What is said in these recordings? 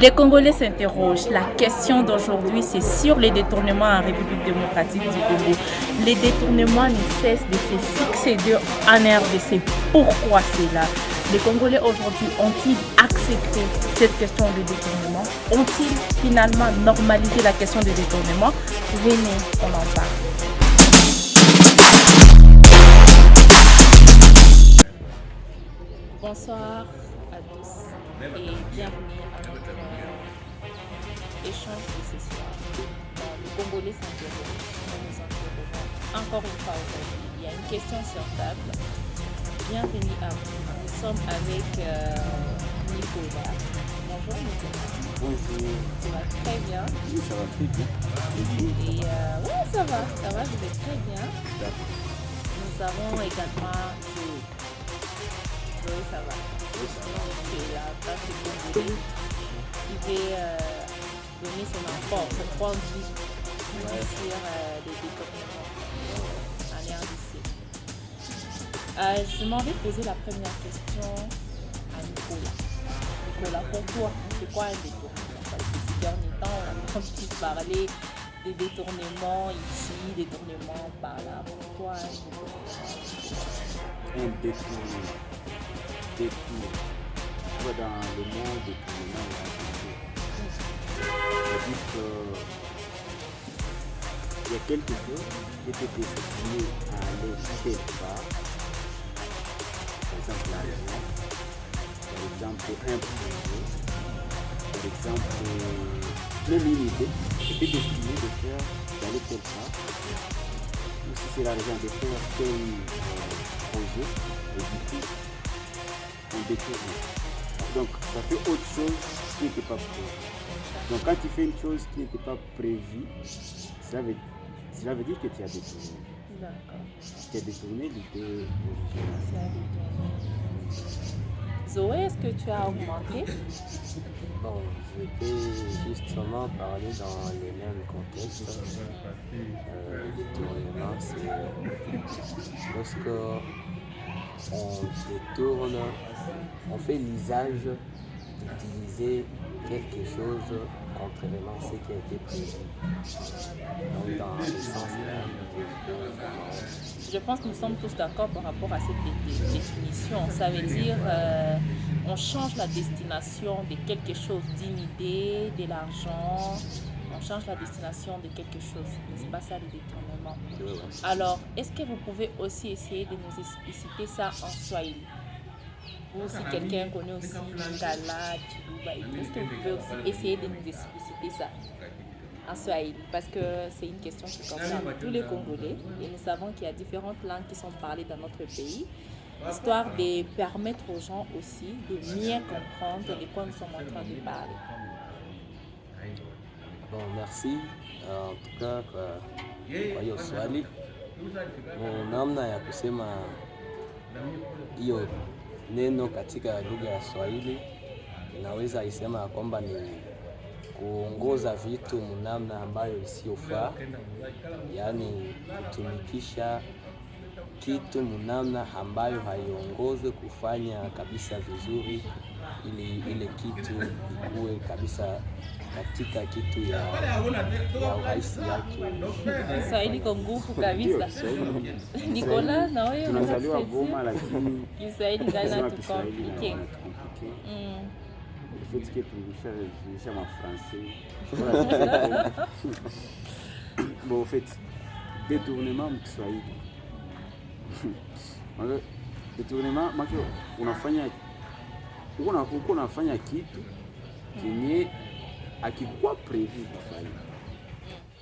Les Congolais s'interrogent. La question d'aujourd'hui, c'est sur les détournements en République démocratique du Congo. Les détournements ne cessent de se succéder en RDC. Pourquoi c'est là? Les Congolais aujourd'hui ont-ils accepté cette question de détournement? Ont-ils finalement normalisé la question de détournement? Venez, on en parle. Bonsoir à tous et bienvenue à notre échange de ce soir. Le Congolais s'interroge, nous nous interrogeons encore une fois aujourd'hui. Il y a une question sur table. Bienvenue à vous. Nous sommes avec Nicolas. Bonjour Nicolas. Bonjour. Tu vas très bien? Oui, ça va très bien. Et ouais, ça va, je vais très bien. Nous avons également Joe. Joe, ça va. Tu es là, toi, tu es Congolais. Il veut donner son apport, son point de vue sur les détournements en RDC. Je m'en vais poser la première question à Nicolas. Nicolas, pour toi, c'est quoi un détournement? Parce que ces derniers temps, on a entendu parler des détournements ici, détournements par là. Pour toi, un détournement? Un détournement. Dans le monde détournement, c'est-à-dire qu'il y a quelque chose qui était destiné à aller quelque part. Par exemple, l'argent, par exemple, un projet, par exemple, même une idée était destinée d'aller quelque part. Ou si c'est l'argent de faire tel projet, et du coup, on détourne. Donc, ça fait autre chose qui n'était pas prévu. Donc, quand tu fais une chose qui n'était pas prévue, cela veut dire que tu as détourné. D'accord. Tu as détourné l'idée originale. Zoé, est-ce que tu as augmenté? Bon, je peux justement parler dans le même contexte. Le détournement, c'est lorsque on détourne, on fait l'usage d'utiliser quelque chose contrairement à ce qui a été prévu. Donc, dans le sens là, Je pense que nous sommes tous d'accord par rapport à cette définition. Ça veut dire on change la destination de quelque chose, d'une idée, de l'argent. On change la destination de quelque chose. N'est-ce pas ça le détournement? Alors, est-ce que vous pouvez aussi essayer de nous expliciter ça en Swahili? Ou si quelqu'un connaît aussi Lingala, Chiluba, est-ce que vous pouvez aussi essayer de nous expliciter ça en Swahili? Parce que c'est une question qui concerne tous les Congolais et nous savons qu'il y a différentes langues qui sont parlées dans notre pays, histoire de permettre aux gens aussi de mieux comprendre de quoi nous sommes en train de parler. bon, merci. En tout cas, kwa hiyo swali, namna ya kusema hiyo neno katika lugha ya Swahili inaweza isema ya kwamba ni kuongoza vitu namna ambayo isiyofaa, yaani kutumikisha kitu namna ambayo haiongoze kufanya kabisa vizuri, ili ile kitu ikuwe kabisa katika kitu ya urahisi yake. Kiswahili kwa nguvu kabisa. Nicolas, na wewe tunazaliwa Goma, lakini Kiswahili gana tukomplike. Il faut que tu en français. Bon, en fait, détournement Kiswahili. Détournement, unafanya kitu kenye akikuwa prevu kufanya.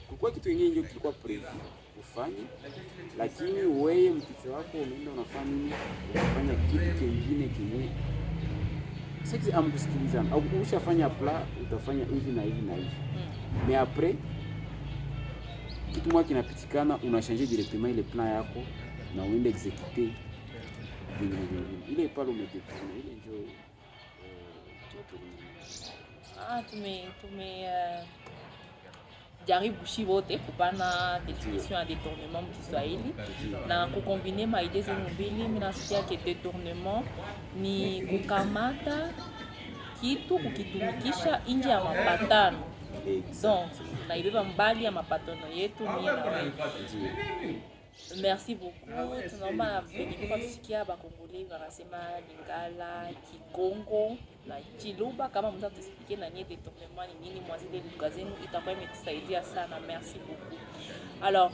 Kukua kitu yenyewe ndio kilikuwa prevu kufanya, lakini wewe mkichwa wako unaenda unafanya nini? Unafanya kitu kingine kenye sisi amkusikilizana. Au ukishafanya plan utafanya hivi na hivi na hivi. Mais après kitu moja kinapitikana, unachange directement ile plan yako na uende exécuter ile pale umedetourne, ile ndio jaribu shi wote kupana definition ya détournement mkiswahili na kukombine maide zenu mbili. Mimi nasikia ke détournement ni kukamata kitu kukitumikisha nje ya mapatano. Donc tunaibeba mbali ya mapatano yetu mimi na wewe. Merci beaucoup. Tunaomba kwa tusikia bakongole wanasema Lingala, Kikongo na Chiluba kama mtu atusikie na nyie détournement ni nini mwa zile lugha zenu itakuwa imetusaidia sana. Merci beaucoup. Alors,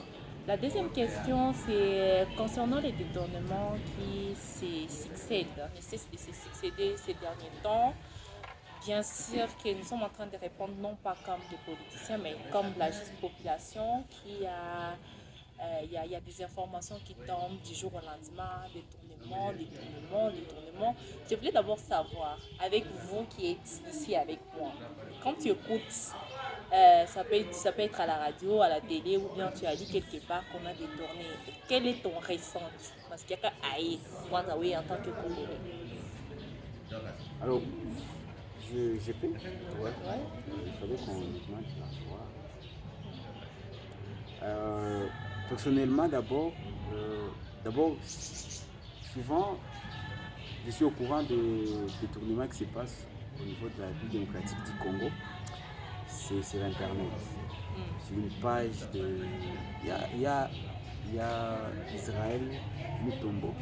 la deuxième question, c'est concernant les détournements qui se succèdent, ne cessent de se succéder ces derniers temps. Bien sûr que nous sommes en train de répondre non pas comme des politiciens, mais comme la juste population qui a... Il y a des informations qui tombent du jour au lendemain, détournement. Je voulais d'abord savoir, avec vous qui êtes ici avec moi, quand tu écoutes, ça peut être à la radio, à la télé, ou bien tu as lu quelque part qu'on a détourné, quel est ton ressenti? Parce qu'il y a qu'à aïe, moi, oui, en tant que Congolais. Alors, je peux. Ouais. Il fallait qu'on augmente la voix. Personnellement, d'abord, souvent, je suis au courant des détournements qui se passent au niveau de la République démocratique du Congo. C'est sur Internet. Sur une page de... Il y a Israël Mutombo.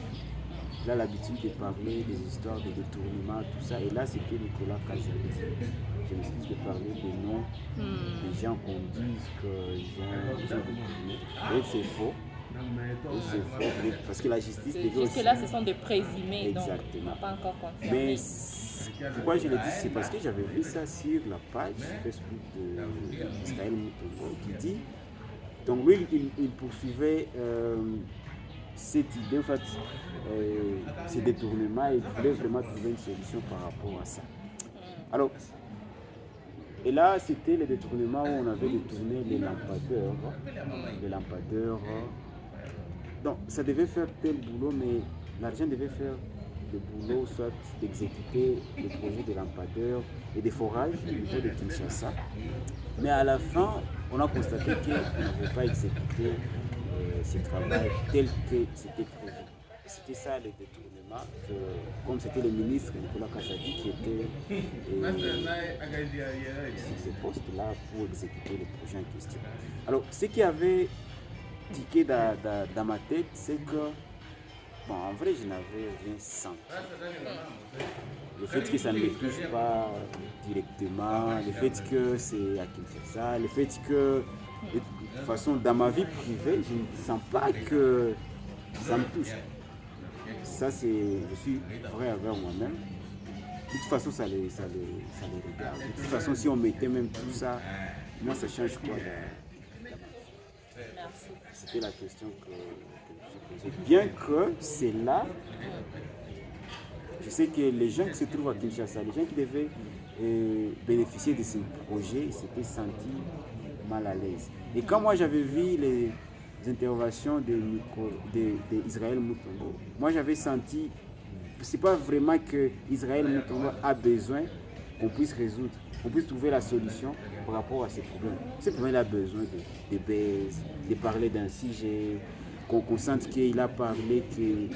Il a l'habitude de parler des histoires de détournement, tout ça. Et là, c'était Nicolas Kazadi. Je m'excuse de parler des noms des gens qu'on dise qu'ils ont détourné. Et c'est faux. Parce que la justice devait aussi... Jusque-là, ce sont des présumés, exactement. Donc pas encore confirmés. Mais pourquoi je le dis, c'est parce que j'avais vu ça sur la page Facebook d'Israël Mutombo qui dit... Donc lui, il poursuivait... cette idée, en fait, ces détournements, il voulait vraiment trouver une solution par rapport à ça. Alors, et là, c'était le détournement où on avait détourné les lampadaires. Donc, ça devait faire tel boulot, mais l'argent devait faire le boulot, soit d'exécuter le projet des lampadaires et des forages au niveau de Kinshasa. Mais à la fin, on a constaté qu'on n'avait pas exécuté ce travail tel que c'était prévu. C'était ça le détournement, comme c'était le ministre Nicolas Kazadi qui était sur ce poste-là pour exécuter le projet en question. Alors, ce qui avait tiqué dans ma tête, c'est que, bon, en vrai, je n'avais rien senti. Le fait que ça ne me touche pas directement, le fait que c'est à Kinshasa, le fait que de toute façon, dans ma vie privée, je ne sens pas que ça me touche. Ça, c'est, je suis vrai avec moi-même. De toute façon, ça les regarde. De toute façon, si on mettait même tout ça, moi, ça change quoi Merci. C'était la question que je posais. Bien que c'est là, je sais que les gens qui se trouvent à Kinshasa, les gens qui devaient bénéficier de ce projet, s'étaient sentis mal à l'aise. Et quand moi j'avais vu les interventions d'Israël Mutombo, moi j'avais senti, c'est pas vraiment que Israël Mutombo a besoin qu'on puisse résoudre, qu'on puisse trouver la solution par rapport à ces problèmes. Ce problème, il a besoin de baise, de parler d'un sujet, qu'on sente qu'il a parlé que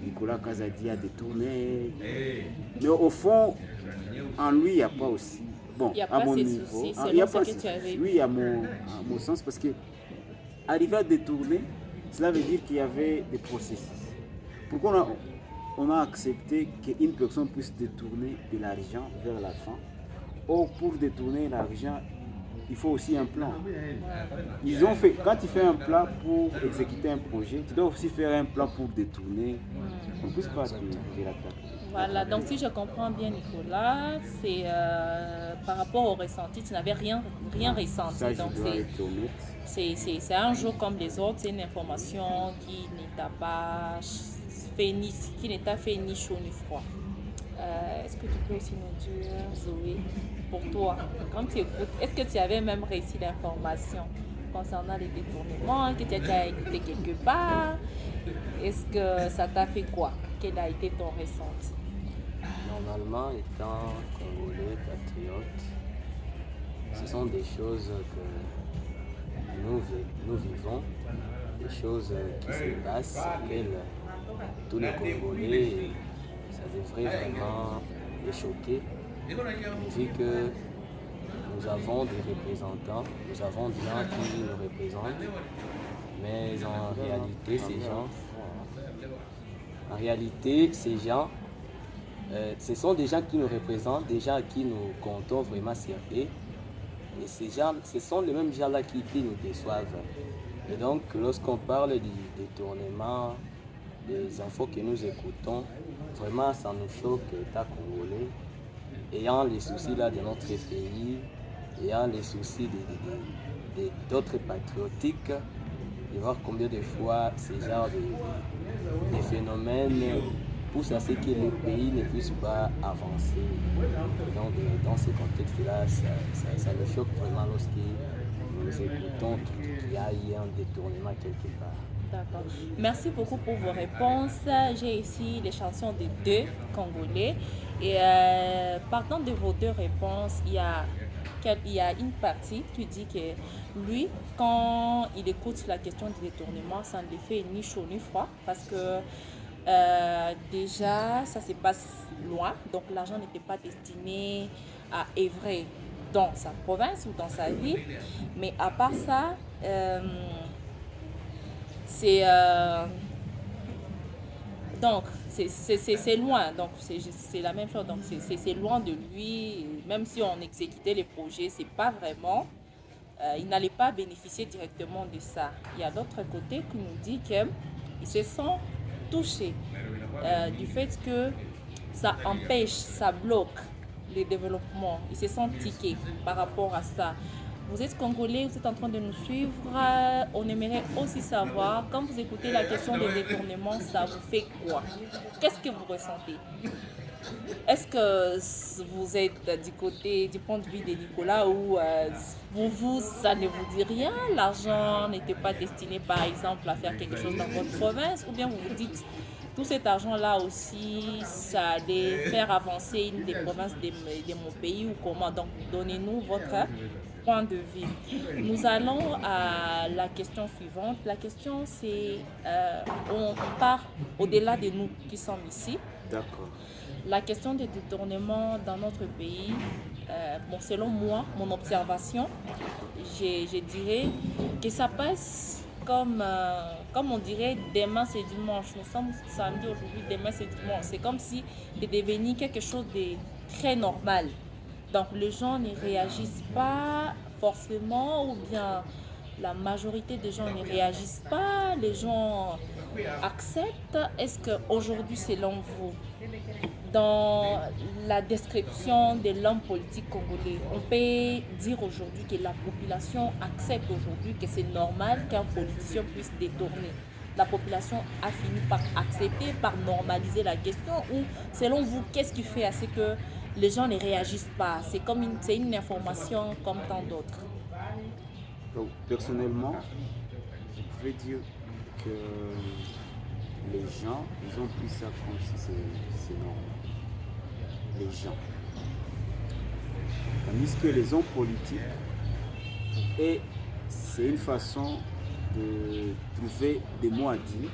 Nicolas Kazadi a détourné. Mais au fond, en lui, il n'y a pas aussi. Bon, à mon niveau, il n'y a pas ce oui, à mon sens, parce que arriver à détourner, cela veut dire qu'il y avait des processus. Pourquoi on a accepté qu'une personne puisse détourner de l'argent vers la fin? Or, pour détourner l'argent, il faut aussi un plan. Ils ont fait, quand tu fais un plan pour exécuter un projet, tu dois aussi faire un plan pour détourner. On ne puisse pas de l'attaque. Voilà, donc si je comprends bien Nicolas, c'est par rapport au ressenti, tu n'avais rien ressenti. Ça, donc c'est un jour comme les autres, c'est une information qui ne t'a pas fait ni chaud ni froid. Est-ce que tu peux aussi nous dire, Zoé, pour toi, quand tu écoutes, est-ce que tu avais même réussi l'information concernant les détournements, que tu as déjà écouté quelque part? Est-ce que ça t'a fait quoi? Quel a été ton ressenti? Normalement, étant Congolais, patriote, ce sont des choses que nous vivons, des choses qui se passent, auxquelles tous les Congolais, ça devrait vraiment les choquer. vu que nous avons des représentants, nous avons des gens qui nous représentent, mais en réalité, ces gens, ce sont des gens qui nous représentent, des gens à qui nous comptons vraiment servir. Et ces gens, ce sont les mêmes gens-là qui nous déçoivent. Et donc, lorsqu'on parle du détournement des infos que nous écoutons, vraiment, ça nous choque, l'État congolais, ayant les soucis là de notre pays, ayant les soucis d'autres patriotiques, de voir combien de fois ces genres de phénomènes poussent à ce que le pays ne puisse pas avancer. Donc, dans ce contexte-là, ça nous choque vraiment lorsque nous écoutons qu'il y a eu un détournement quelque part. D'accord. Merci beaucoup pour vos réponses. J'ai ici les chansons de deux Congolais. Et partant de vos deux réponses, il y a une partie qui dit que lui, quand il écoute la question du détournement, ça ne lui fait ni chaud ni froid parce que déjà, ça se passe loin. Donc l'argent n'était pas destiné à œuvrer dans sa province ou dans sa ville. Mais à part ça, donc c'est loin, donc c'est la même chose, donc c'est loin de lui, même si on exécutait les projets, c'est pas vraiment, il n'allait pas bénéficier directement de ça. Il y a d'autres côtés qui nous dit qu'ils se sont touchés du fait que ça empêche, ça bloque le développement, ils se sont tiqués par rapport à ça. Vous êtes Congolais, vous êtes en train de nous suivre. On aimerait aussi savoir, quand vous écoutez la question des détournements, ça vous fait quoi? Qu'est-ce que vous ressentez? Est-ce que vous êtes du point de vue de Nicolas ou pour vous, ça ne vous dit rien? L'argent n'était pas destiné, par exemple, à faire quelque chose dans votre province? Ou bien vous vous dites, tout cet argent-là aussi, ça allait faire avancer une des provinces de mon pays ou comment? Donc, donnez-nous votre point de vue. Nous allons à la question suivante. La question, c'est, on part au-delà de nous qui sommes ici. D'accord. La question des détournements dans notre pays, selon moi, mon observation, je dirais que ça passe comme on dirait demain c'est dimanche. Nous sommes samedi aujourd'hui, demain c'est dimanche. C'est comme si c'était devenu quelque chose de très normal. Donc les gens ne réagissent pas forcément, ou bien la majorité des gens ne réagissent pas, les gens acceptent. Est-ce qu'aujourd'hui, selon vous, dans la description de l'homme politique congolais, on peut dire aujourd'hui que la population accepte aujourd'hui que c'est normal qu'un politicien puisse détourner? La population a fini par accepter, par normaliser la question, ou selon vous, qu'est-ce qui fait à ce que les gens ne réagissent pas? C'est une information comme tant d'autres. Donc, personnellement, je pouvais dire que les gens, ils ont pris ça comme si c'est normal. Les gens. Tandis que les hommes politiques, et c'est une façon de trouver des mots à dire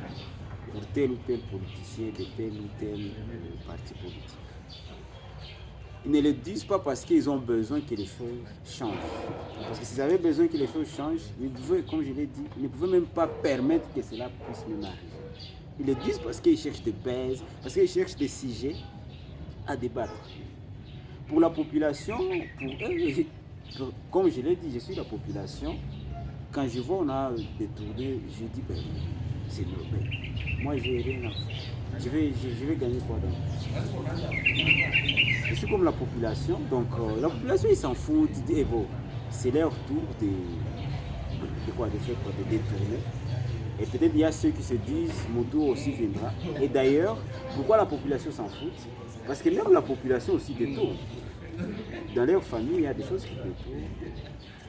pour tel ou tel politicien de tel ou tel parti politique. Ils ne le disent pas parce qu'ils ont besoin que les choses changent. Parce que s'ils avaient besoin que les choses changent, ils pouvaient, comme je l'ai dit, ils ne pouvaient même pas permettre que cela puisse même arriver. Ils le disent parce qu'ils cherchent des bases, parce qu'ils cherchent des sujets à débattre. Pour la population, pour eux, comme je l'ai dit, je suis la population. Quand je vois on a détourné, je dis c'est normal. Moi j'ai rien à faire. Je vais gagner quoi donc? Je suis comme la population, donc la population ils s'en foutent, ils disent bon, c'est leur tour de détourner. Et peut-être il y a ceux qui se disent mon tour aussi viendra. Et d'ailleurs, pourquoi la population s'en fout? Parce que même la population aussi détourne. Dans leur famille, il y a des choses qui détournent.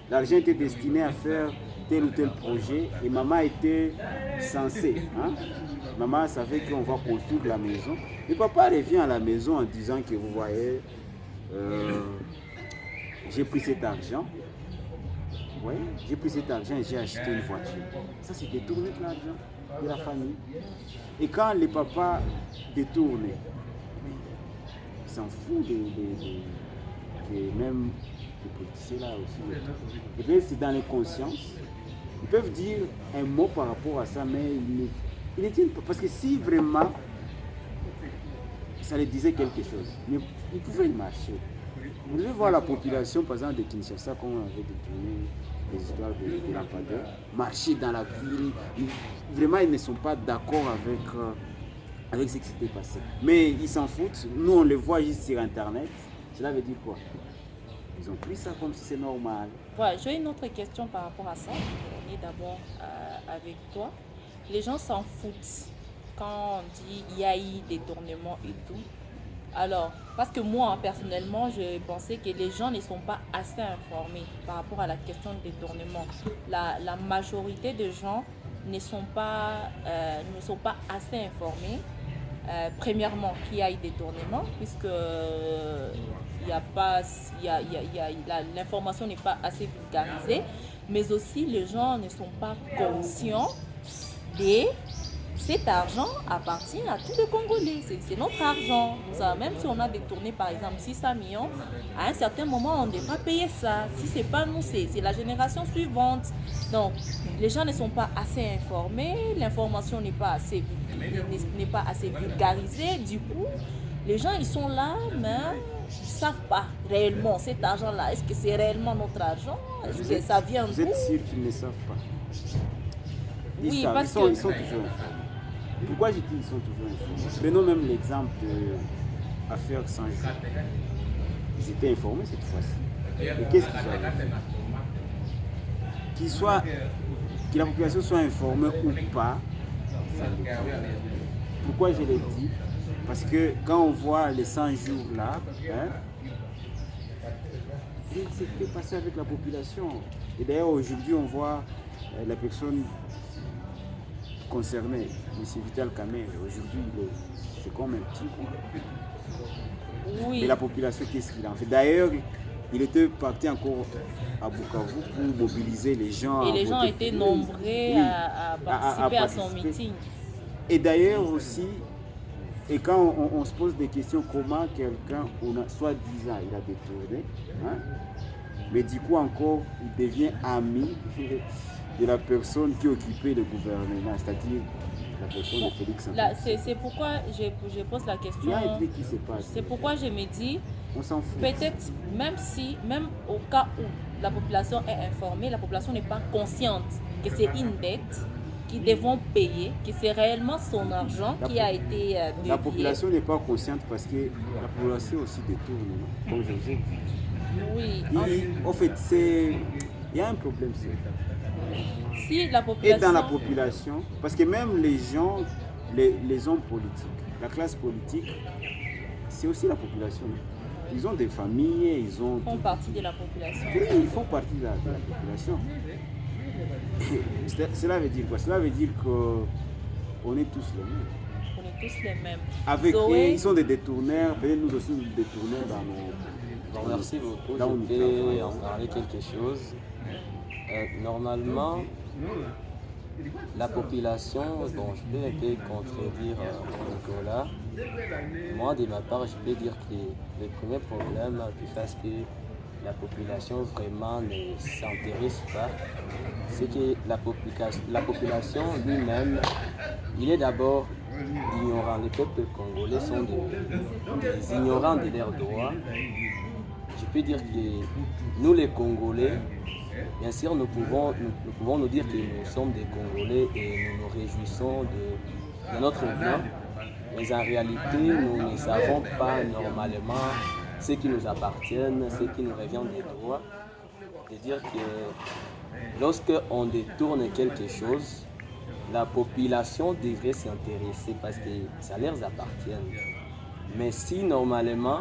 L'argent était destiné à faire tel ou tel projet et maman était censée. Maman savait qu'on va construire la maison. Et papa revient à la maison en disant que vous voyez, j'ai pris cet argent. Ouais, j'ai pris cet argent et j'ai acheté une voiture. Ça, c'est détourner de l'argent de la famille. Et quand les papas détournent, ils s'en foutent que même les politiciens là aussi, et bien c'est dans les consciences, ils peuvent dire un mot par rapport à ça, mais ils ne tiennent pas. Parce que si vraiment ça les disait quelque chose, ils pouvaient marcher. Vous devez voir la population, par exemple, de Kinshasa, comme on avait détourné les histoires de lampadaires, marcher dans la ville. Vraiment, ils ne sont pas d'accord avec ce qui s'était passé. Mais ils s'en foutent. Nous, on les voit juste sur Internet. Cela veut dire quoi? Ils ont pris ça comme si c'est normal. Ouais, j'ai une autre question par rapport à ça. On est d'abord avec toi. Les gens s'en foutent quand on dit il y a eu détournement et tout. Alors, parce que moi, personnellement, je pensais que les gens ne sont pas assez informés par rapport à la question de détournement. La majorité des gens ne sont pas assez informés. Premièrement, qu'il y a eu détournement, puisque l'information n'est pas assez vulgarisée, mais aussi les gens ne sont pas conscients de cet argent appartient à tous les Congolais. C'est notre argent. Même si on a détourné par exemple 600 millions, à un certain moment on devra payer ça. Si ce n'est pas nous, c'est la génération suivante. Donc les gens ne sont pas assez informés, l'information n'est pas assez vulgarisée. Du coup, les gens ils sont là, mais ils ne savent pas réellement cet argent-là. Est-ce que c'est réellement notre argent? Est-ce que ça vient d'où? Vous êtes sûr qu'ils ne savent pas? Oui, parce parce qu'ils que... sont toujours informés. Pourquoi je dis qu'ils sont toujours informés? Prenons même l'exemple de l'affaire 100 jours. Ils étaient informés cette fois-ci. Et qu'est-ce qu'ils avaient fait? Que la population soit informée ou pas, ça dépend. Pourquoi je l'ai dit? Parce que quand on voit les 100 jours là, qu'est-ce qui s'est passé avec la population? Et d'ailleurs aujourd'hui on voit la personne concerné, M. Vital Kamerhe, aujourd'hui, c'est comme un petit coup. Oui. Et la population, qu'est-ce qu'il en fait? D'ailleurs, il était parti encore à Bukavu pour mobiliser les gens. Et les gens étaient nombreux à participer à son meeting. Et d'ailleurs aussi, et quand on se pose des questions, comment quelqu'un, soi-disant, il a détourné, mais du coup encore, il devient ami de la personne qui occupait le gouvernement, c'est-à-dire la personne de Félix Antoine. C'est pourquoi je pose la question. Il y a un truc qui se passe. C'est pourquoi je me dis, on s'en fout. Peut-être même au cas où la population est informée, la population n'est pas consciente que c'est une dette qu'ils devront payer, que c'est réellement son argent qui a été dévié. La population n'est pas consciente parce que la population aussi détourne, comme je vous ai dit. Oui. En fait, il y a un problème. Si la population... Et dans la population, parce que même les gens, les hommes politiques, la classe politique, c'est aussi la population. Ils ont des familles, ils font partie de la population. Oui, ils font partie de la population. Cela veut dire quoi? Cela veut dire qu'on est tous les mêmes. On est tous les mêmes. Avec ils sont des détourneurs, peut-être nous aussi nous détournons dans nos... Merci beaucoup. Je vais en parler quelque chose. Normalement, la population, bon, je peux un peu contredire Nicolas. Moi, de ma part, je peux dire que le premier problème qui fait que la population vraiment ne s'intéresse pas, c'est que la population lui-même, il est d'abord ignorant. Les peuples congolais sont des ignorants de leurs droits. Je peux dire que nous, les Congolais, bien sûr, nous pouvons nous dire que nous sommes des Congolais et nous nous réjouissons de notre bien, mais en réalité, nous ne savons pas normalement ce qui nous appartient, ce qui nous revient des droits. C'est-à-dire que lorsqu'on détourne quelque chose, la population devrait s'intéresser parce que ça leur appartient. Mais si normalement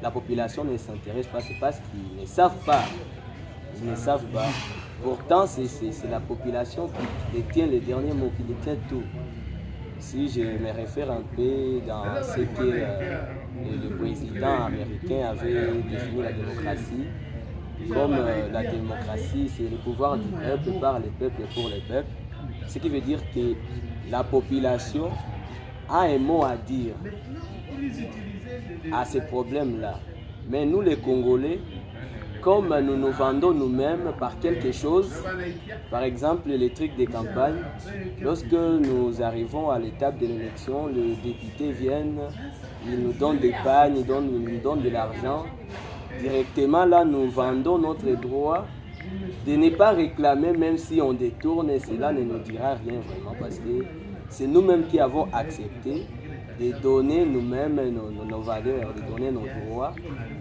la population ne s'intéresse pas, c'est parce qu'ils ne savent pas. Ils ne savent pas. Pourtant, c'est la population qui détient les derniers mots, qui détient tout. Si je me réfère un peu dans ce que le président américain avait défini la démocratie, comme la démocratie, c'est le pouvoir du peuple par le peuple et pour le peuple, ce qui veut dire que la population a un mot à dire à ces problèmes-là. Mais nous les Congolais, comme nous nous vendons nous-mêmes par quelque chose, par exemple les trucs de campagne, lorsque nous arrivons à l'étape de l'élection, les députés viennent, ils nous donnent des pagnes, ils nous donnent de l'argent. Directement là, nous vendons notre droit de ne pas réclamer même si on détourne, et cela ne nous dira rien vraiment parce que c'est nous-mêmes qui avons accepté de donner nous-mêmes nos valeurs, de donner nos droits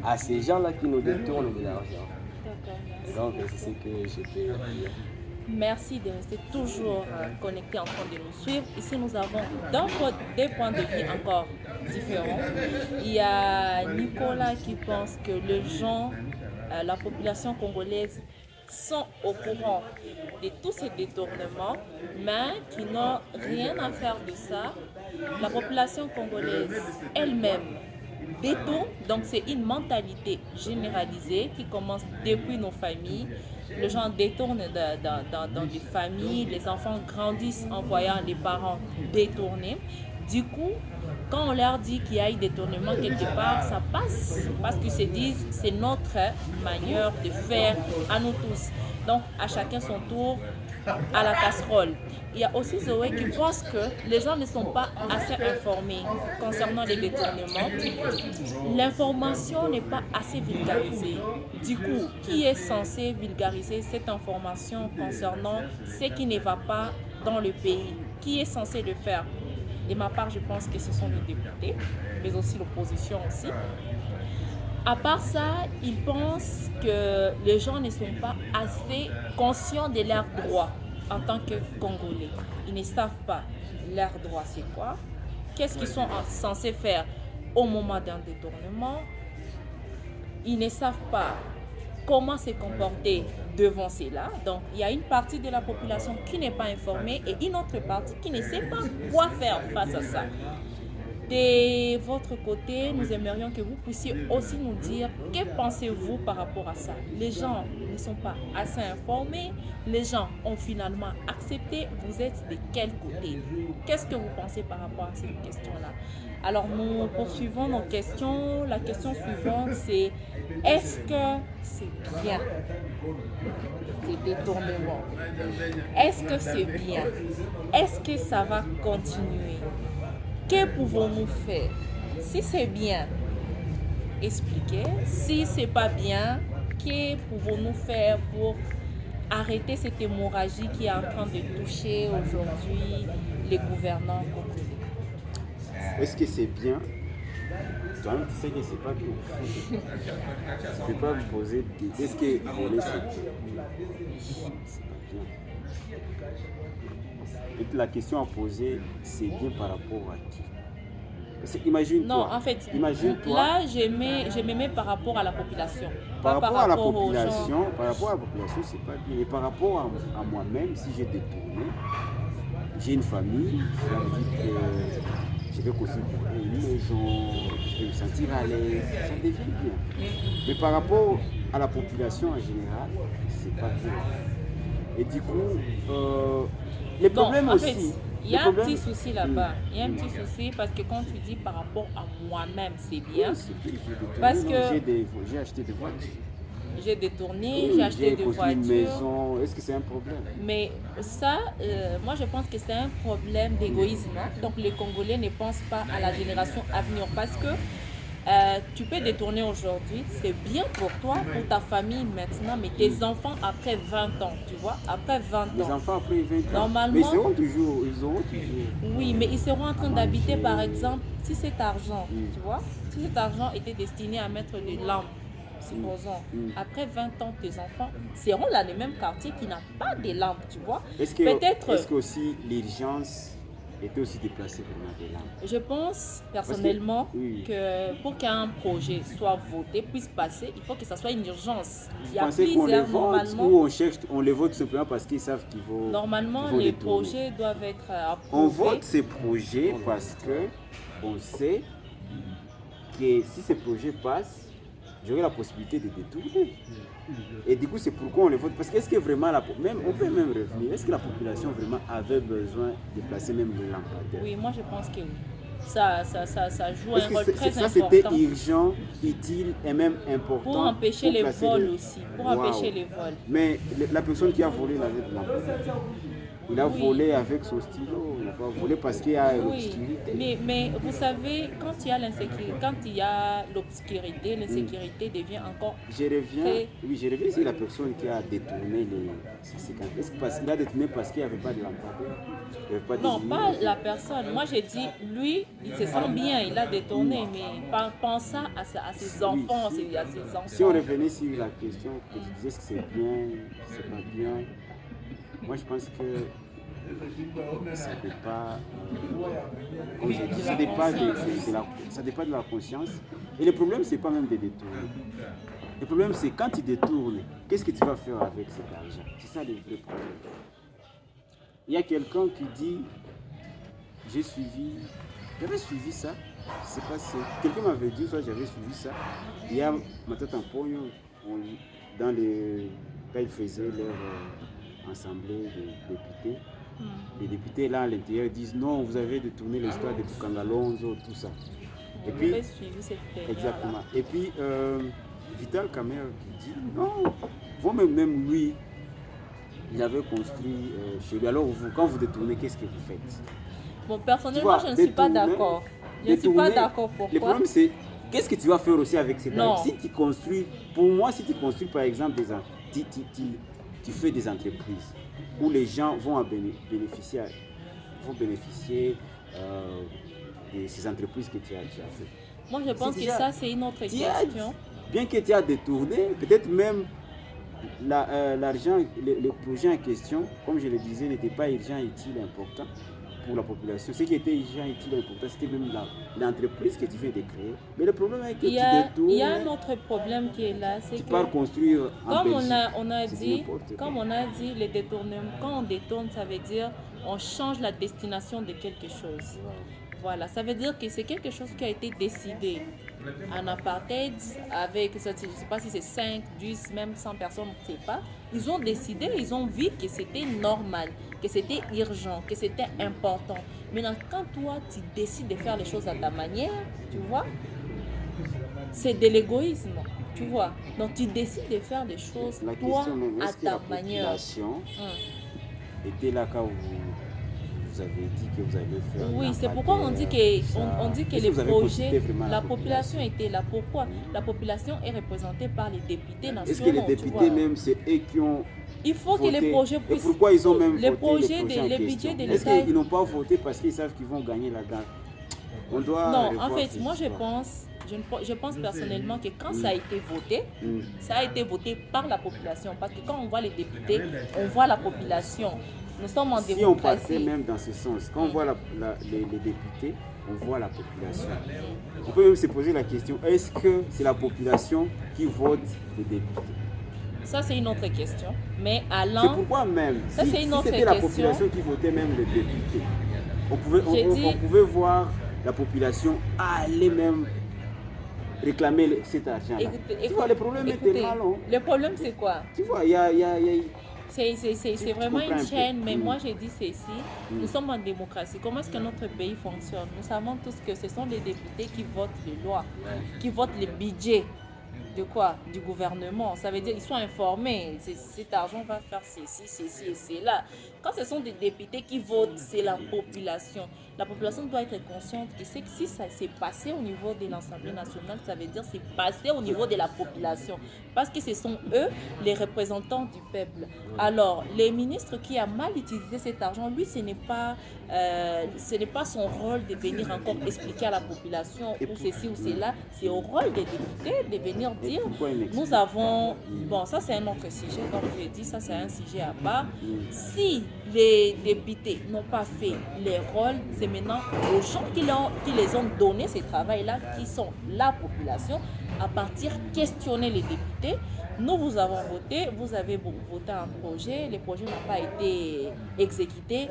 à ces gens-là qui nous détournent de l'argent. Et donc, c'est ce que je peux dire. Merci de rester toujours connecté en train de nous suivre. Ici, nous avons des points de vue encore différents. Il y a Nicolas qui pense que les gens, la population congolaise, sont au courant de tous ces détournements, mais qui n'ont rien à faire de ça. La population congolaise elle-même détourne, donc c'est une mentalité généralisée qui commence depuis nos familles. Les gens détournent dans des familles, les enfants grandissent en voyant les parents détourner. Du coup, quand on leur dit qu'il y a eu détournement quelque part, ça passe parce qu'ils se disent c'est notre manière de faire à nous tous. Donc, à chacun son tour, à la casserole. Il y a aussi Zoé qui pense que les gens ne sont pas assez informés concernant les détournements. L'information n'est pas assez vulgarisée. Du coup, qui est censé vulgariser cette information concernant ce qui ne va pas dans le pays? Qui est censé le faire? De ma part, je pense que ce sont les députés, mais aussi l'opposition aussi. À part ça, ils pensent que les gens ne sont pas assez conscients de leurs droits en tant que Congolais. Ils ne savent pas leurs droits, c'est quoi, qu'est-ce qu'ils sont censés faire au moment d'un détournement. Ils ne savent pas comment se comporter devant cela. Donc, il y a une partie de la population qui n'est pas informée et une autre partie qui ne sait pas quoi faire face à ça. De votre côté, nous aimerions que vous puissiez aussi nous dire que pensez-vous par rapport à ça. Les gens ne sont pas assez informés, les gens ont finalement accepté, vous êtes de quel côté? Qu'est-ce que vous pensez par rapport à cette question-là? Alors nous poursuivons nos questions. La question suivante c'est: est-ce que c'est bien ces détournements? Est-ce que c'est bien? Est-ce que ça va continuer? Que pouvons-nous faire? Si c'est bien, expliquez. Si c'est pas bien, que pouvons-nous faire pour arrêter cette hémorragie qui est en train de toucher aujourd'hui les gouvernants congolais? Est-ce que c'est bien? Toi-même, tu sais que c'est pas bien. Tu ne peux pas me poser des... Est-ce que voler, c'est bien? C'est pas bien. Et puis la question à poser, c'est bien par rapport à qui? Imagine-toi. Non, en fait, là, je me mets par rapport à la population. Par rapport à la population, c'est pas bien. Et par rapport à moi-même, si j'ai détourné, j'ai une famille, ça veut dire que je vais construire une maison, je vais me sentir à l'aise, ça devient bien. Mais par rapport à la population en général, c'est pas bien. Et du coup, les problèmes en aussi. Fait, il y a un petit souci là-bas. Il y a un petit souci parce que quand tu dis par rapport à moi-même, c'est bien. Oui, parce que j'ai acheté des voitures. J'ai détourné, j'ai acheté des voitures. Une maison. Est-ce que c'est un problème? Mais ça, moi je pense que c'est un problème d'égoïsme. Hein? Donc les Congolais ne pensent pas à la génération à venir parce que tu peux détourner aujourd'hui, c'est bien pour toi, pour ta famille maintenant, mais tes enfants après 20 ans, tu vois, après 20 ans. Les enfants après 20 ans, normalement, mais ils auront toujours. Oui, mais ils seront en train d'habiter par exemple, si cet argent, tu vois, si cet argent était destiné à mettre des lampes, supposons, après 20 ans, tes enfants seront dans le même quartier qui n'a pas de lampes, tu vois. Est-ce que aussi l'urgence était aussi déplacée vraiment des lampes? Je pense personnellement que pour qu'un projet soit voté, puisse passer, il faut que ça soit une urgence. Vous pensez qu'on les vote ou on les vote simplement parce qu'ils savent qu'il faut... Normalement, les projets doivent être approuvés. On vote ces projets parce qu'on sait que si ces projets passent, j'aurai la possibilité de détourner. Et du coup, c'est pourquoi on les vote. Parce que est-ce que vraiment, on peut même revenir, est-ce que la population vraiment avait besoin de placer même les lampadaires? Oui, moi je pense que oui. ça joue Parce un que rôle très ça, c'était important urgent, utile et même important. pour empêcher les placer vols aussi, pour Waouh. empêcher les vols. Mais la personne qui a volé l'avait de l'emploi. Il a Oui. volé avec son stylo, il n'a pas volé parce qu'il y a Oui, l'obscurité. mais vous savez, quand il y a l'insécurité, quand il y a l'obscurité, l'insécurité devient encore Je reviens, très... oui, je reviens sur la personne qui a détourné les 50. Est-ce qu'il a détourné parce qu'il n'y avait pas de lampadaire? Il n'y avait pas de Non, lumière? pas la personne. Moi, j'ai dit, lui, il se sent bien, il a détourné, mais pensant à ses enfants, Oui, à ses enfants. Si on revenait sur la question que je disais, est-ce que c'est bien, c'est pas bien, moi je pense que ça dépend, comme j'ai dit, ça dépend de la conscience. Et le problème, c'est pas même de détourner. Le problème, c'est quand tu détournes, qu'est-ce que tu vas faire avec cet argent? C'est ça le vrai problème. Il y a quelqu'un qui dit, j'avais suivi ça, je sais pas si quelqu'un m'avait dit, soit j'avais suivi ça. Il y a ma tête en pogne, quand ils faisaient leur assemblée de députés, les députés là à l'intérieur disent non, vous avez détourné l'histoire de Bukangalonzo, tout ça. Et puis, J'avais suivi cette période-là. exactement. Et puis, Vital Kamerhe qui dit non, vous-même, lui, il avait construit chez lui. Alors, quand vous détournez, qu'est-ce que vous faites? Bon, personnellement, je ne suis pas d'accord. Je ne suis pas d'accord. Pourquoi? Le problème, c'est qu'est-ce que tu vas faire aussi avec cet Non. argent? Si tu construis, pour moi, si tu construis par exemple tu fais des entreprises où les gens vont bénéficier de ces entreprises que tu as fait. Moi, je pense que ça, c'est une autre question. Bien que tu as détourné, peut-être même l'argent, le projet en question, comme je le disais, n'était pas urgent, utile, important pour la population. Ce qui était urgent, utile, important, c'était même l'entreprise que tu viens de créer. Mais le problème est que tu détournes. Il y a un autre problème qui est là, c'est tu que pars construire en comme Belgique. on a dit, les détournements, quand on détourne, ça veut dire on change la destination de quelque chose. Voilà, ça veut dire que c'est quelque chose qui a été décidé en apartheid avec, je ne sais pas si c'est 5, 10, même 100 personnes, je ne sais pas. Ils ont décidé, ils ont vu que c'était normal, que c'était urgent, que c'était important. Maintenant, quand toi, tu décides de faire les choses à ta manière, tu vois, c'est de l'égoïsme, tu vois. Donc, tu décides de faire les choses, La toi, question même, à est-ce que ta la manière. population était là quand vous avez dit que vous allez faire? Oui, c'est pourquoi on dit que, les projets, la population était là. Pourquoi? La population est représentée par les députés nationaux. Est-ce que les députés même, c'est eux qui ont il faut voté? Que les projets Et puissent... pourquoi ils ont même les voté projets les budgets de Est-ce l'État... qu'ils n'ont pas voté parce qu'ils savent qu'ils vont gagner la guerre? On doit non, en fait, ces moi histoires. je pense personnellement que quand ça a été voté, ça a été voté par la population. Parce que quand on voit les députés, on voit la population. Nous sommes en démocratie. Si on partait même dans ce sens, quand on voit les députés, on voit la population. On peut même se poser la question, est-ce que c'est la population qui vote les députés? Ça, c'est une autre question. Mais allant... C'est pourquoi même, ça, si c'était la population qui votait même les députés, on pouvait voir la population aller même réclamer cet argent. Tu vois, le problème est tellement long. Le problème, c'est quoi? Tu vois, il y a c'est vraiment une chaîne, mais moi j'ai dit ceci, nous sommes en démocratie. Comment est-ce que notre pays fonctionne? Nous savons tous que ce sont les députés qui votent les lois, qui votent les budgets. De quoi? Du gouvernement. Ça veut dire qu'ils sont informés. Cet argent va faire ceci et cela. Quand ce sont des députés qui votent, c'est la population. La population doit être consciente que si ça s'est passé au niveau de l'Assemblée nationale, ça veut dire que c'est passé au niveau de la population. Parce que ce sont eux les représentants du peuple. Alors, les ministres qui a mal utilisé cet argent, lui, ce n'est pas son rôle de venir encore expliquer à la population ou ceci ou cela. C'est au rôle des députés de venir dire, nous avons... Bon, ça c'est un autre sujet, donc je dis, ça c'est un sujet à part. Si les députés n'ont pas fait les rôles, c'est maintenant aux gens qui les ont donné ce travail-là, qui sont la population, à partir questionner les députés. Nous, vous avons voté, vous avez voté un projet, le projet n'a pas été exécuté.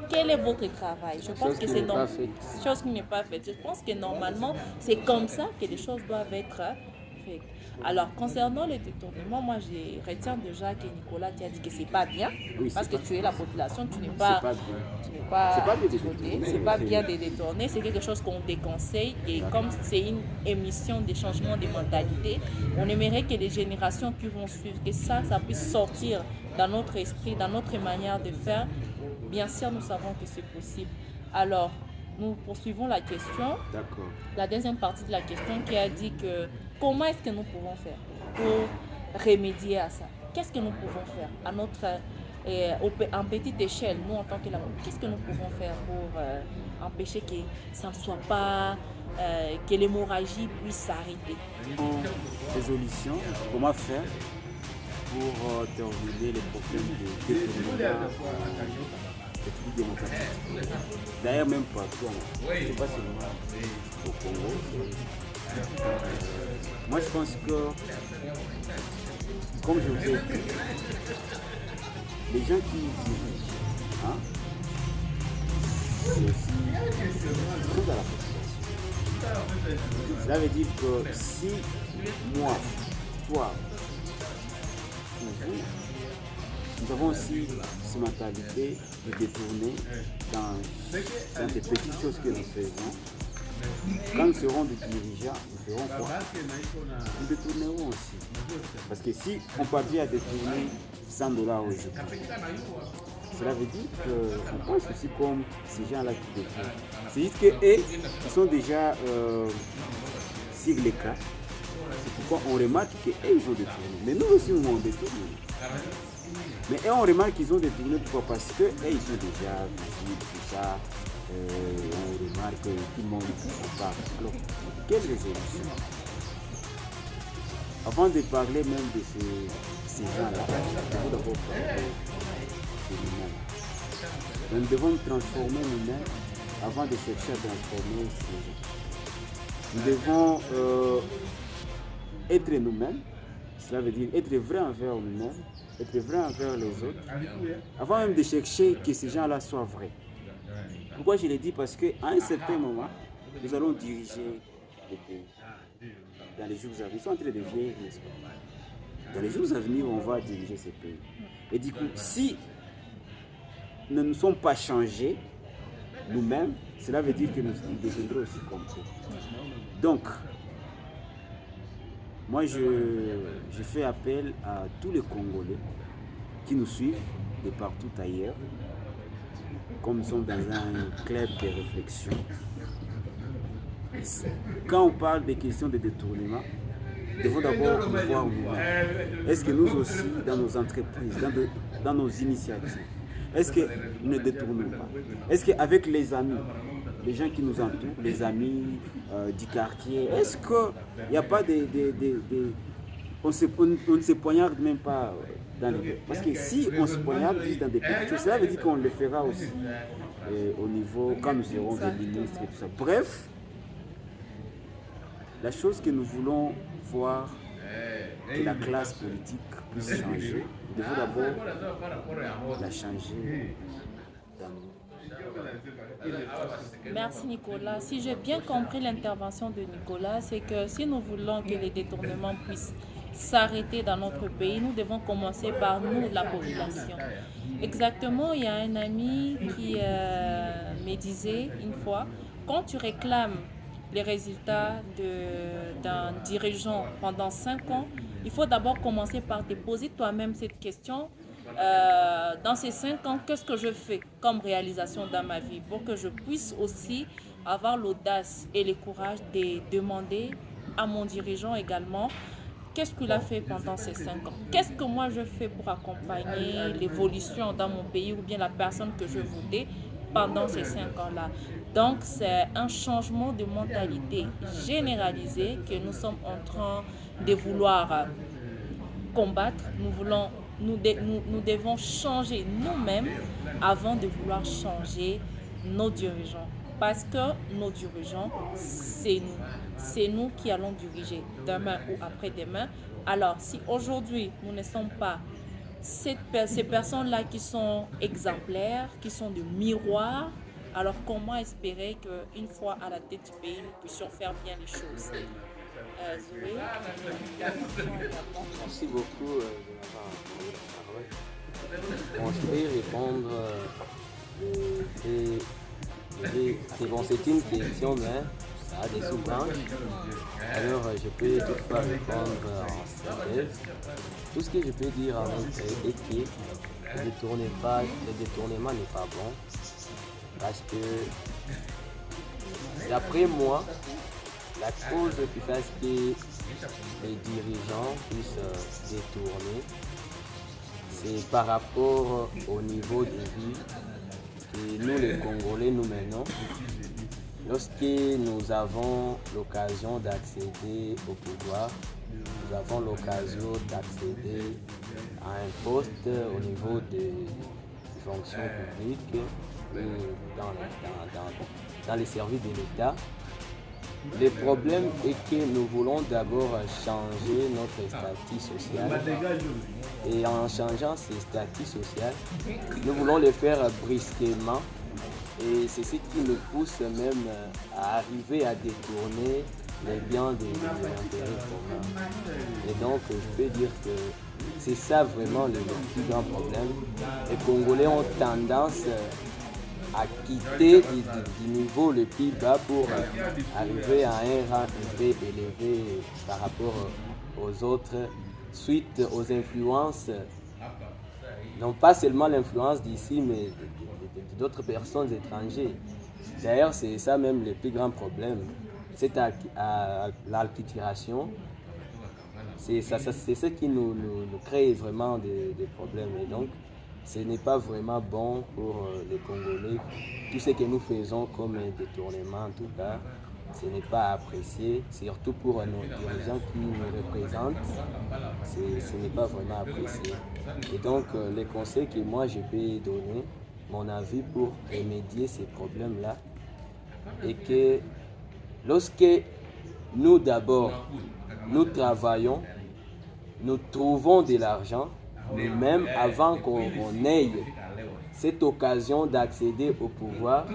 Quel est votre travail? Je pense que c'est chose qui n'est pas faite. Je pense que normalement, c'est comme ça que les choses doivent être fait. Alors, concernant les détournements, moi, je retiens déjà que Nicolas t'a dit que c'est pas bien, Oui, parce que c'est pas, tu es la population, tu n'es c'est pas, pas bien. tu n'es pas, C'est pas bien de voté, détourner. c'est pas bien de détourner, c'est quelque chose qu'on déconseille. Et comme c'est une émission de changement de mentalité, on aimerait que les générations qui vont suivre, que ça puisse sortir dans notre esprit, dans notre manière de faire. Bien sûr, nous savons que c'est possible. Alors, nous poursuivons la question. D'accord. La deuxième partie de la question qui a dit que comment est-ce que nous pouvons faire pour remédier à ça? Qu'est-ce que nous pouvons faire à notre, en petite échelle, nous en tant que qu'est-ce que nous pouvons faire pour empêcher que ça ne soit pas, que l'hémorragie puisse s'arrêter? En résolution, comment faire pour terminer les problèmes de détournement République démocratique. D'ailleurs, même partout, c'est pas seulement au Congo. Moi, je pense que, comme je vous ai dit, les gens qui dirigent, hein, c'est aussi sont dans la population. Cela veut dire que si moi, toi, ou vous, nous avons aussi cette mentalité de détourner dans des petites choses que nous faisons. Quand nous serons des dirigeants, nous ferons quoi? Nous détournerons aussi. Parce que si on parvient à détourner 100 dollars aujourd'hui, cela veut dire qu'on pense aussi comme ces gens-là qui détournent. C'est juste qu'eux, ils sont déjà sur les cas. C'est pourquoi on remarque qu'eux, ils ont détourné. Mais nous aussi, nous, on détourne. Mais on remarque qu'ils ont détourné pourquoi? Parce que ils sont déjà visibles, tout ça. On remarque que tout le monde ne parle. Alors, quelle résolution? Avant de parler même de ces gens-là, il faut d'abord parler de nous-mêmes. Nous devons transformer nous-mêmes avant de chercher à transformer ces gens. Nous devons être nous-mêmes. Cela veut dire être vrai envers nous-mêmes, être vrai envers les autres, avant même de chercher que ces gens-là soient vrais. Pourquoi je le dis? Parce qu'à un certain moment, nous allons diriger le pays. Dans les jours à venir, ils sont en train de vieillir, n'est-ce pas? Dans les jours à venir, on va diriger ce pays. Et du coup, si nous ne nous sommes pas changés nous-mêmes, cela veut dire que nous deviendrons aussi comme eux. Donc, moi, je fais appel à tous les Congolais qui nous suivent de partout ailleurs, comme nous sommes dans un club de réflexion. Quand on parle des questions de détournement, nous devons d'abord voir nous-mêmes. Est-ce que nous aussi, dans nos entreprises, dans nos initiatives, est-ce que nous ne détournons pas? Est-ce qu'avec les amis, les gens qui nous entourent, les amis du quartier, est-ce qu'il n'y a pas on ne se poignarde même pas dans les deux? Parce que si on se poignarde juste dans des petites choses, cela veut dire qu'on le fera aussi au niveau, quand nous serons des ministres et tout ça. Bref, la chose que nous voulons voir, que la classe politique puisse changer, nous devons d'abord la changer dans nous. Merci Nicolas. Si j'ai bien compris l'intervention de Nicolas, c'est que si nous voulons que les détournements puissent s'arrêter dans notre pays, nous devons commencer par nous, la population. Exactement, il y a un ami qui me disait une fois, quand tu réclames les résultats d'un dirigeant pendant 5 ans, il faut d'abord commencer par te poser toi-même cette question. Dans ces 5 ans, qu'est-ce que je fais comme réalisation dans ma vie pour que je puisse aussi avoir l'audace et le courage de demander à mon dirigeant également qu'est-ce qu'il a fait pendant ces 5 ans. Qu'est-ce que moi je fais pour accompagner l'évolution dans mon pays ou bien la personne que je votais pendant ces 5 ans-là. Donc c'est un changement de mentalité généralisé que nous sommes en train de vouloir combattre. Nous devons changer nous-mêmes avant de vouloir changer nos dirigeants. Parce que nos dirigeants, c'est nous. C'est nous qui allons diriger demain ou après-demain. Alors, si aujourd'hui, nous ne sommes pas ces personnes-là qui sont exemplaires, qui sont de miroirs, alors comment espérer qu'une fois à la tête du pays, nous puissions faire bien les choses? Zoé, Merci beaucoup de m'avoir accordé la parole. Bon, je vais répondre. C'est bon, c'est une question, mais ça a des sous-branches. Alors, je peux toutefois répondre en synthèse. Tout ce que je peux dire en entrée est que le détournement n'est pas bon. Parce que, d'après moi, la cause qui fait que les dirigeants puissent détourner, c'est par rapport au niveau de vie que nous, les Congolais, nous menons. Lorsque nous avons l'occasion d'accéder au pouvoir, nous avons l'occasion d'accéder à un poste au niveau des fonctions publiques dans les services de l'État. Le problème est que nous voulons d'abord changer notre statut social. Et en changeant ce statut social, nous voulons le faire brusquement. Et c'est ce qui nous pousse même à arriver à détourner les biens de l'intérêt commun. Et donc, je peux dire que c'est ça vraiment le plus grand problème. Les Congolais ont tendance à quitter du niveau le plus bas pour arriver à un rang un peu élevé par rapport aux autres, suite aux influences, non pas seulement l'influence d'ici, mais d'autres personnes étrangères. D'ailleurs, c'est ça même le plus grand problème. C'est l'acculturation. C'est ce qui nous crée vraiment des problèmes. Et donc, ce n'est pas vraiment bon pour les Congolais. Tout ce que nous faisons comme un détournement, en tout cas, ce n'est pas apprécié, surtout pour nos dirigeants qui nous représentent. Ce n'est pas vraiment apprécié. Et donc, les conseils que moi je peux donner, mon avis pour remédier ces problèmes-là, est que lorsque nous d'abord, nous travaillons, nous trouvons de l'argent, même avant qu'on ait cette occasion d'accéder au pouvoir,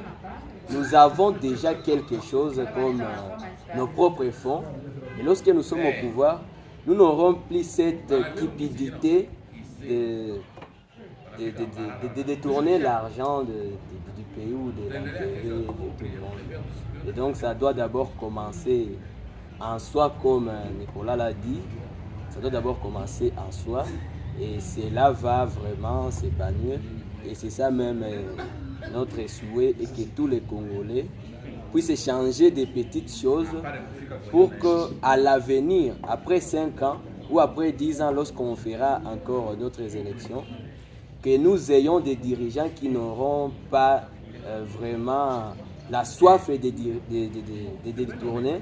nous avons déjà quelque chose comme nos propres fonds. Et lorsque nous sommes au pouvoir, nous n'aurons plus cette cupidité de détourner l'argent du pays ou de l'intérêt de tout le monde. Et donc ça doit d'abord commencer en soi, comme Nicolas l'a dit, ça doit d'abord commencer en soi. Et cela va vraiment s'épanouir. Et c'est ça même notre souhait, et que tous les Congolais puissent changer des petites choses pour qu'à l'avenir, après 5 ans ou après 10 ans, lorsqu'on fera encore d'autres élections, que nous ayons des dirigeants qui n'auront pas vraiment la soif de détourner,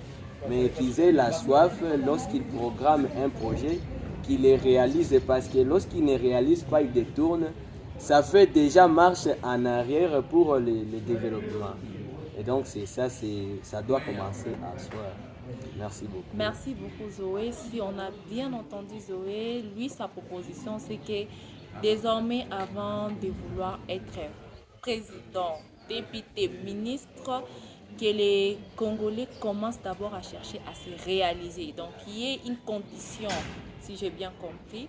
mais qu'ils aient la soif lorsqu'ils programment un projet, qu'ils les réalisent, parce que lorsqu'ils ne réalisent pas, ils détournent, ça fait déjà marche en arrière pour le développement. Et donc c'est ça, ça doit commencer à soi. Merci beaucoup. Merci beaucoup Zoé. Si on a bien entendu Zoé, lui sa proposition c'est que désormais avant de vouloir être président, député, ministre, que les Congolais commencent d'abord à chercher à se réaliser. Donc il y a une condition, si j'ai bien compris,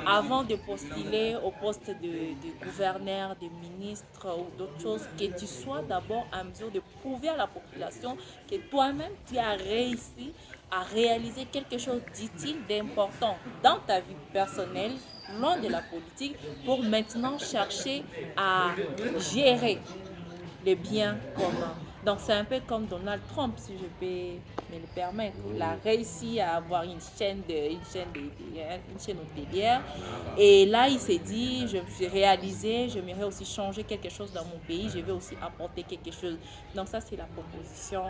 avant de postuler au poste de gouverneur, de ministre ou d'autres choses, que tu sois d'abord en mesure de prouver à la population que toi-même tu as réussi à réaliser quelque chose d'utile, d'important dans ta vie personnelle, loin de la politique, pour maintenant chercher à gérer les biens communs. Donc c'est un peu comme Donald Trump, si je peux me le permettre. Il a réussi à avoir une chaîne hôtelière. Et là, il s'est dit, je vais réaliser, j'aimerais aussi changer quelque chose dans mon pays, je vais aussi apporter quelque chose. Donc ça, c'est la proposition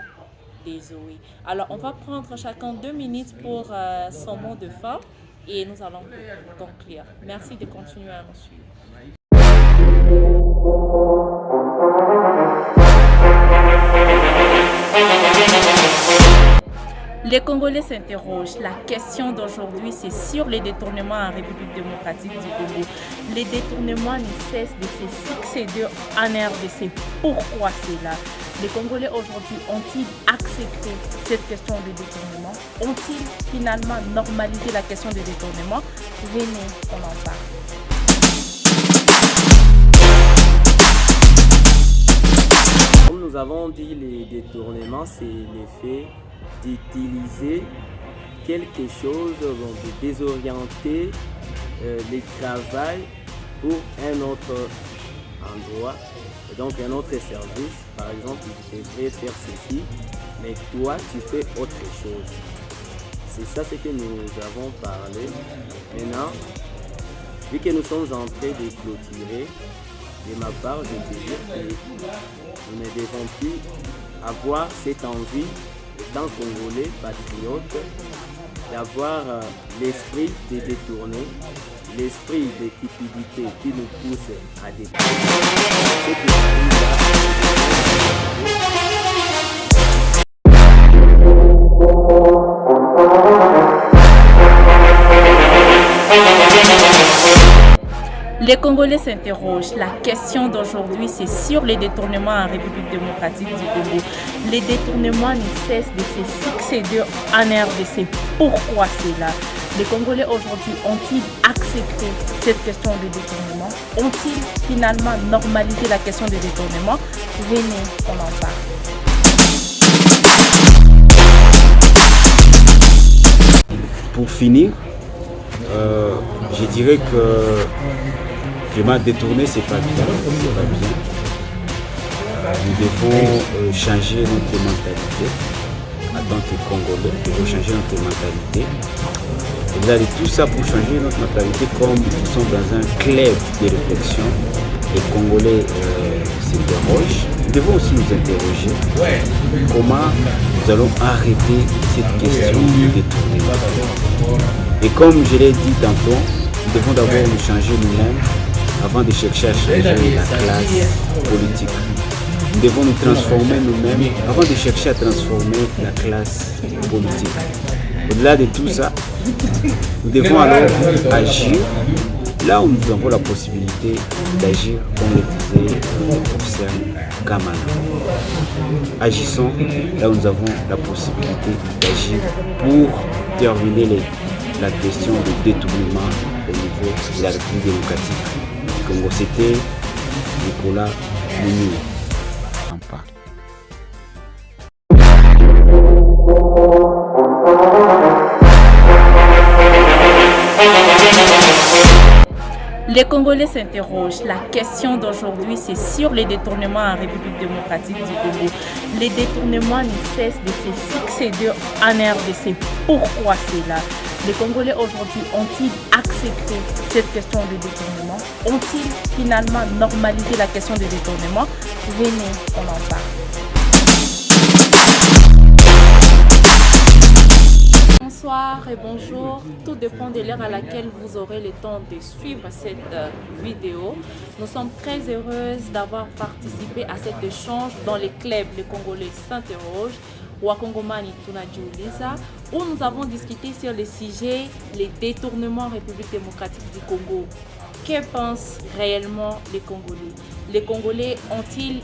des Zoé. Alors, on va prendre chacun 2 minutes pour son mot de fin et nous allons conclure. Merci de continuer à nous suivre. Les Congolais s'interrogent. La question d'aujourd'hui, c'est sur les détournements en République démocratique du Congo. Les détournements ne cessent de se succéder en RDC. Pourquoi cela? Les Congolais aujourd'hui ont-ils accepté cette question de détournement? Ont-ils finalement normalisé la question des détournements? Venez, on en parle. Comme nous avons dit, les détournements, c'est l'effet d'utiliser quelque chose, de désorienter le travail pour un autre endroit, et donc un autre service. Par exemple, tu devrais faire ceci, mais toi, tu fais autre chose. C'est ça ce que nous avons parlé. Maintenant, vu que nous sommes en train de clôturer, de ma part, je peux dire que nous ne devons plus avoir cette envie, étant Congolais, patriotes, d'avoir l'esprit de détourner, l'esprit de cupidité qui nous pousse à détourner. Les Congolais s'interrogent. La question d'aujourd'hui, c'est sur les détournements en République démocratique du Congo. Les détournements ne cessent de se succéder en RDC. Pourquoi cela? Les Congolais aujourd'hui ont-ils accepté cette question de détournement? Ont-ils finalement normalisé la question des détournements? Venez, on en parle. Pour finir, je dirais que vraiment détourner, c'est pas bien. Nous devons changer notre mentalité en tant que Congolais. Nous devons changer notre mentalité. Au-delà de tout ça, pour changer notre mentalité, comme nous sommes dans un club de réflexion, les Congolais s'interrogent. Nous devons aussi nous interroger comment nous allons arrêter cette question de détournement. Et comme je l'ai dit tantôt, nous devons d'abord nous changer nous-mêmes avant de chercher à changer la classe politique. Nous devons nous transformer nous-mêmes avant de chercher à transformer la classe politique. Au-delà de tout ça, nous devons alors agir là où nous avons la possibilité d'agir, comme le disait le professeur Kamana. Agissons là où nous avons la possibilité d'agir pour terminer la question de détournement au niveau de la République démocratique du Congo. C'était Nicolas Mouniou. Les Congolais s'interrogent. La question d'aujourd'hui, c'est sur les détournements en République démocratique du Congo. Les détournements ne cessent de se succéder en RDC. Pourquoi cela? Les Congolais aujourd'hui ont-ils accepté cette question de détournement? Ont-ils finalement normalisé la question des détournements? Venez, on en parle. Bonsoir et bonjour, tout dépend de l'heure à laquelle vous aurez le temps de suivre cette vidéo. Nous sommes très heureuses d'avoir participé à cet échange dans les clubs Les Congolais s'interrogent, Wakongomani Tunajiuliza, où nous avons discuté sur le sujet les détournements en République démocratique du Congo. Que pensent réellement les Congolais? Les Congolais ont-ils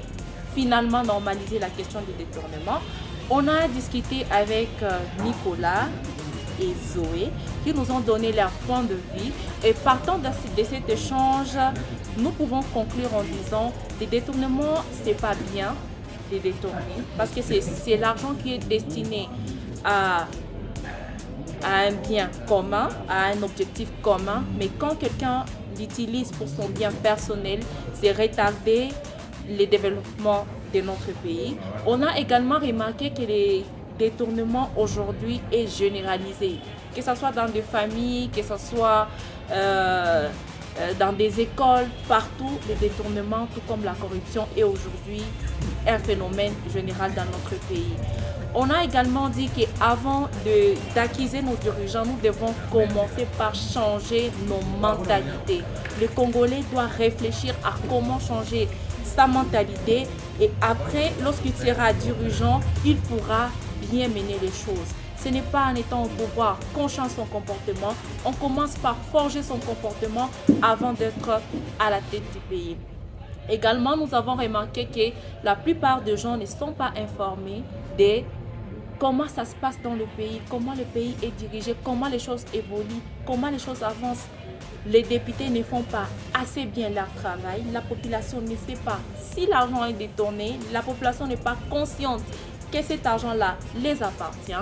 finalement normalisé la question des détournements? On a discuté avec Nicolas et Zoé qui nous ont donné leur point de vue, et partant de cet échange, nous pouvons conclure en disant les détournements, c'est pas bien de détourner parce que c'est l'argent qui est destiné à un bien commun, à un objectif commun, mais quand quelqu'un l'utilise pour son bien personnel, c'est retarder le développement de notre pays. On a également remarqué que les détournements aujourd'hui est généralisé, que ce soit dans des familles, que ce soit dans des écoles, partout, les détournements, tout comme la corruption, est aujourd'hui un phénomène général dans notre pays. On a également dit qu'avant d'acquiser nos dirigeants, nous devons commencer par changer nos mentalités. Le Congolais doit réfléchir à comment changer sa mentalité, et après, lorsqu'il sera dirigeant, il pourra bien mener les choses. Ce n'est pas en étant au pouvoir qu'on change son comportement. On commence par forger son comportement avant d'être à la tête du pays. Également, nous avons remarqué que la plupart des gens ne sont pas informés de comment ça se passe dans le pays, comment le pays est dirigé, comment les choses évoluent, comment les choses avancent. Les députés ne font pas assez bien leur travail. La population ne sait pas si l'argent est détourné. La population n'est pas consciente que cet argent-là les appartient.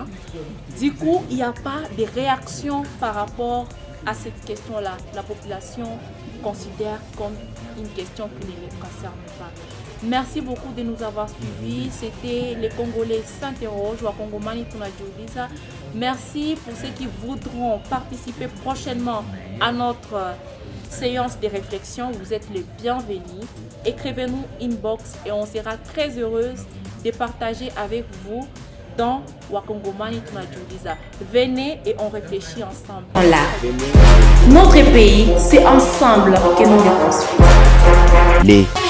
Du coup, il n'y a pas de réaction par rapport à cette question-là. La population considère comme une question qui ne les concerne pas. Merci beaucoup de nous avoir suivis. C'était les Congolais s'interrogent, Wakongomani tunajiuliza. Merci pour ceux qui voudront participer prochainement à notre séance de réflexion. Vous êtes les bienvenus. Écrivez-nous inbox et on sera très heureuse de partager avec vous dans Wakongomani tunajiuliza. Venez et on réfléchit ensemble. Notre pays, c'est ensemble que nous le construisons.